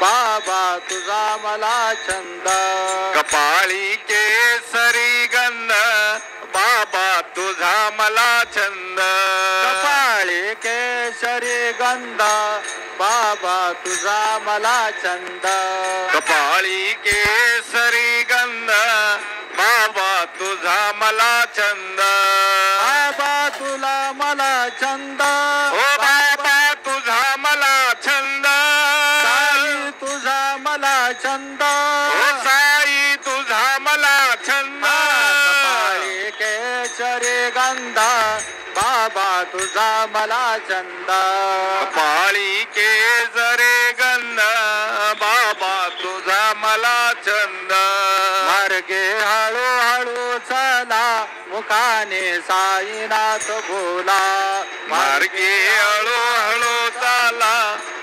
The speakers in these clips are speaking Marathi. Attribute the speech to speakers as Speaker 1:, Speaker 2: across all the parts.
Speaker 1: बाबा तुझा मला छंद
Speaker 2: कपाळी केसरी गंध बाबा तुझा मला छंद
Speaker 1: कपाळी केशरी गंध बाबा तुझा मला छंद
Speaker 2: कपाळी केसरी गंध बाबा तुझा मला छंद
Speaker 1: बाबा तुला मला छंद
Speaker 2: ओ बाबा तुझा मला छंद
Speaker 1: साई तुझा मला छंद
Speaker 2: ओ साई तुझा मला छंद
Speaker 1: कपाळी केशरी गंध बाबा तुझा मला छंद
Speaker 2: कपाळी केसरी गंध बाबा तुझा मला छंद
Speaker 1: मार्गे हळूहळू चला मुखाने साईनाथ बोला
Speaker 2: मार्गे हळूहळू चाला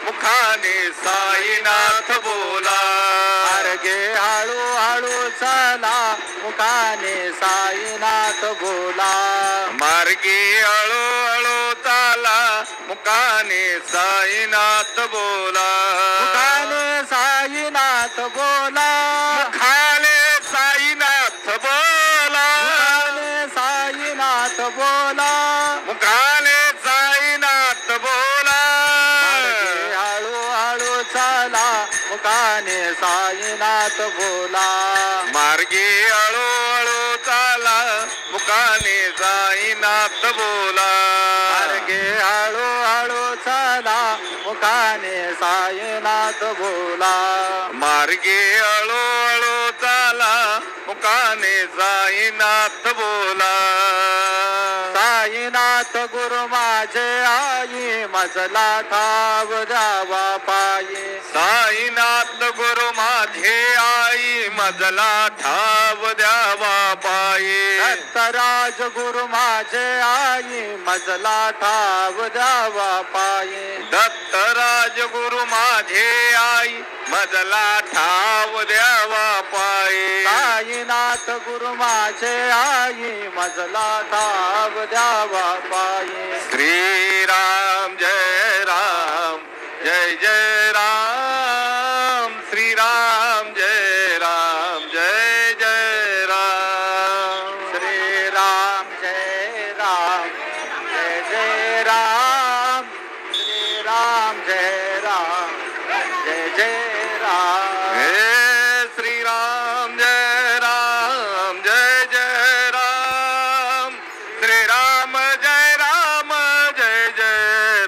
Speaker 2: मुखाने साईनाथ बोला
Speaker 1: मार्गे हळूहळू चला मुखाने साईनाथ बोला
Speaker 2: मार्गे हळूहळू चाला मुखाने साईनाथ बोला
Speaker 1: मुखाने साईनाथ बोला
Speaker 2: मुखाने साईनाथ बोला
Speaker 1: मुखाने साईनाथ बोला
Speaker 2: मुखाने साईनाथ बोला
Speaker 1: मार्गे हळूहळू चला मुखाने साईनाथ बोला
Speaker 2: मार्गे हळूहळू चाला मुखाने साईनाथ बोला
Speaker 1: मार्गे हळूहळू चला मुखाने साईनाथ बोला
Speaker 2: मार्गे हळूहळू चाला मुखाने साईनाथ बोला
Speaker 1: साईनाथ गुरु माझे आई मजला ठाव द्यावा पायी
Speaker 2: साईनाथ गुरु माझे आई मजला ठाव द्यावा पाये
Speaker 1: दत्तराज गुरु माझे आई मजला ठाव द्यावा पायी
Speaker 2: दत्तराज गुरु माझे आई मजला ठाव द्यावा पाये
Speaker 1: साईनाथ गुरु माझे आई मजला ठाव द्यावा पायी
Speaker 2: श्रीराम जय राम जय जय राम श्रीराम जय राम जय जय राम
Speaker 1: श्रीराम जय राम जय जय राम श्रीराम जय राम जय जय राम
Speaker 2: हे श्रीराम जय राम जय जय राम श्रीराम जय राम जय जय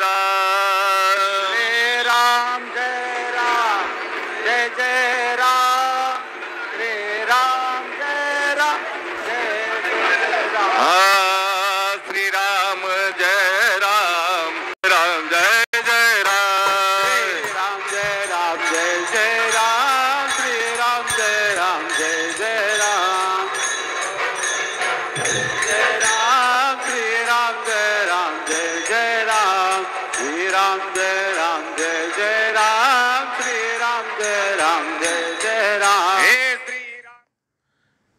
Speaker 2: राम
Speaker 1: श्रीराम जय राम जय जय राम श्रीराम जय राम जय जय राम
Speaker 2: श्रीराम जय राम राम जय जय राम
Speaker 1: श्रीराम जय राम जय जय राम श्रीराम जय राम जय जय राम जय राम श्रीराम जय राम जय जय राम श्रीराम जय राम जय जय राम श्रीराम जय राम जय जय राम
Speaker 2: हे श्रीराम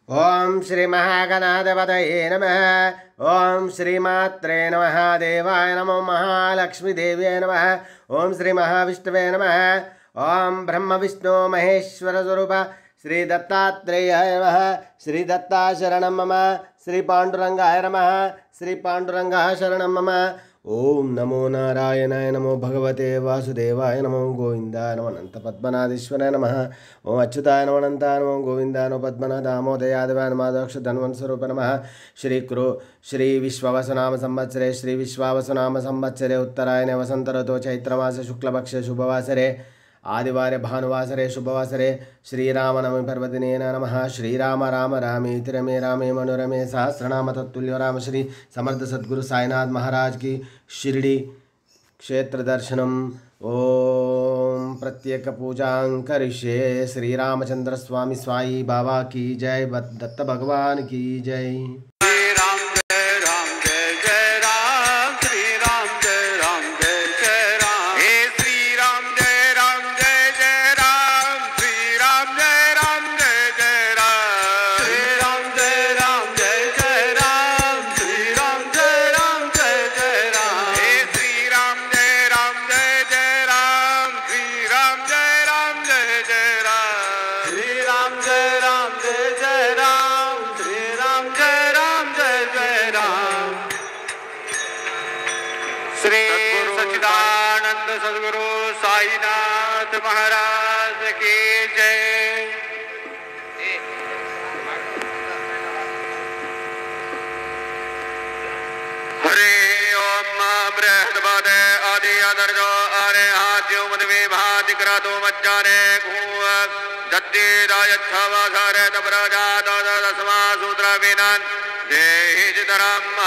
Speaker 3: ओम श्री महागणाधिपतये नमः। ओम श्रीमात्रे नमः। देवाय नमो महालक्ष्मी देव्यै नमः। ओम श्री महाविष्णवे नमः। ओम ब्रह्म विष्णु महेश्वर स्वरूप श्री दत्तात्रेयाय नमः। श्री दत्ता शरणं मम। श्री पांडुरंगाय नमः। श्री पांडुरंगाः शरणं मम। ओम नमो नारायणाय नमो भगवते वासुदेवाय नमो गोविंदाय नमो अनंत पद्मनाभीश्वराय नमः। ओम अच्युताय नमो अनंताय नमो गोविंदाय नमो पद्मनाभ दामोदयादेवाय नमः। दक्ष धन्वंतस्वरूप नमः। श्री विश्वावसुनाम संवत्सरे श्री विश्वावसुनाम संवत्सरे उत्तरायणे वसंत ऋतौ चैत्रमासे शुक्लपक्षे शुभवासरे आदिवारे भानुवासरे शुभवासरे श्रीरामनवमी पर्वदिने नमः। श्रीराम राम रामेति रमे रामे मनोरमे सहस्रनाम तत्तुल्यो राम। श्री समर्थ सद्गुरु साईनाथ महाराज की शिरडी क्षेत्र दर्शनम। ओम प्रत्येक पूजां करिष्ये। श्री रामचंद्र स्वामी स्वाई बाबा की जय। दत्त भगवान की जय।
Speaker 1: श्रीराम जय राम जय जय राम श्रीराम जय राम जय जय राम
Speaker 2: हे श्रीराम जय राम जय जय राम श्रीराम जय राम जय जय राम
Speaker 1: श्रीराम जय राम जय जय राम श्रीराम जय राम जय जय राम
Speaker 2: हे श्रीराम जय राम जय जय राम श्रीराम जय राम
Speaker 1: सद्गुरु साईनाथ महाराज की जय।
Speaker 2: हरे ओम बृहस्पत आदि आदर्शो आरे आद्यो मनवे भातिक्रातो मज्जाने घूव दत्ते रायच्छवासारे तपराजात दशमा सूत्र विनान देहि चितराम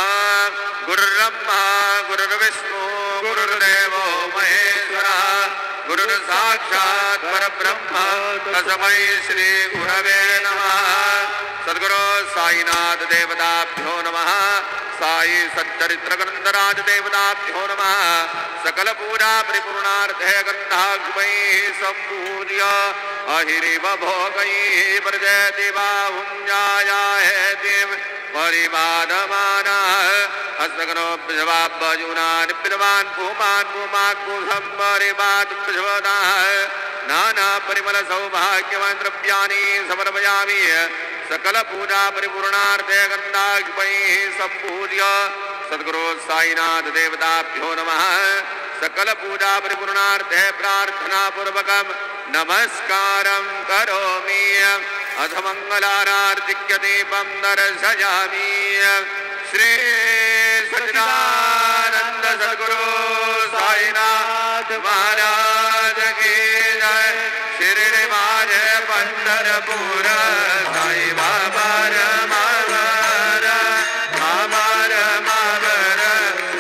Speaker 2: गुरुर्ब्रह्मा गुरुर्विष्णु गुरुर्देवो महेश्वरः गुरुर्साक्षात् परब्रह्म तस्मै श्री गुरवे नमः। सद्गुरु साईनाथ देवताभ्यो नमः। साई सच्चरित्र ग्रंथराज देवताभ्यो नमः। सकल पूजा परिपूर्णार्थे गंधाग्मैः सम्पूज्य अहिरिव भोगैः प्रजयति बाहुञ्जायाहेतिं परिवादमानः हस्तगणोऽभ्यवाब्बजूनान् पितवान् भूमान् भूमाग्भूषं परिवादभ्यवदाः नाना परिमल सौभाग्यवान् द्रव्याणि समर्पयामि। सकल पूजा परिपूर्णार्थे गंधाग्मैः सम्पूज्य सद्गुरु साईनाथ देवताभ्यो नमः। सकल पूजा परिपूर्णार्थे प्रार्थना पूर्वकं नमस्कारं करोमि। अथ मंगलारार्तिक्य दीपं दर्शयामि। श्री सच्चिदानंद सद्गुरु साईनाथ महाराज की जय। शिरडी माझे पंढरपूर साई बाबा रमावर मावर मावर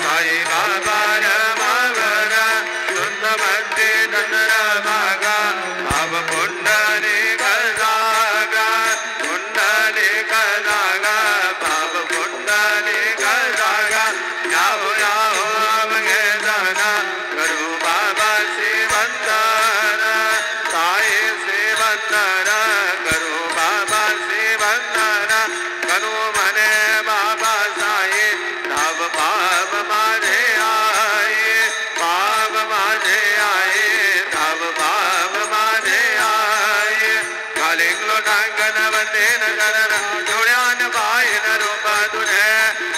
Speaker 2: साई बाबा रमावर सुंद मध्य दंडर भागा अब पुंडली कजागा पुंडली कजागा बाब पुंडली कजागा याहो याहो अवघे जाना करू बाबा शिवंदन साई शिवंदन करू बाबा शिवंदन करू मने बाबा साई तब पाप माझे आए पाप माझे आए तब पाप माझे आए कालिंगलो टांगन वंदे नगरन जोड्यान पायन रूप तुझे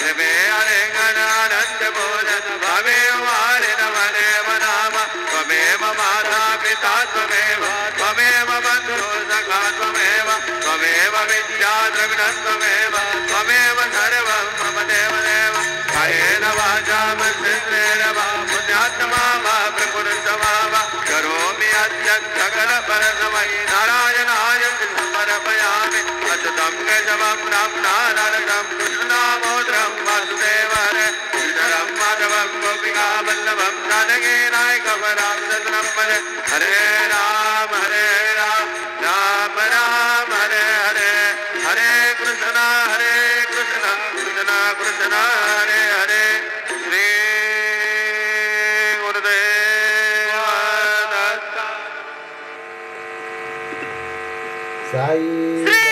Speaker 2: प्रेमे अलिंगन आनंद बोधन भवे वारिन वने वनाम त्वमेव माता पिता त्वमेव त्वमेव बन्धु सखा त्वमेव त्वमेव विद्या द्रविणं त्वमेव त्वमेव सर्वं मम देवदेव कायेन वाचा मनसेन्द्रेण वा पुण्यात्मा वा प्रकृतिमा वा करोमि अद्य सकल परस्मै नारायणाय समर्पयामि। अच्युतं केशवं रामनारायणं कृष्णदामोदरं वासुदेवरे श्रीधरं माधवं गोपिकावल्लभं जानकी नायकं रामचन्द्रं भजे। हरे राम राम राम हरे हरे हरे कृष्ण कृष्ण कृष्ण हरे हरे। श्री गुरुदेव दत्त।
Speaker 3: साई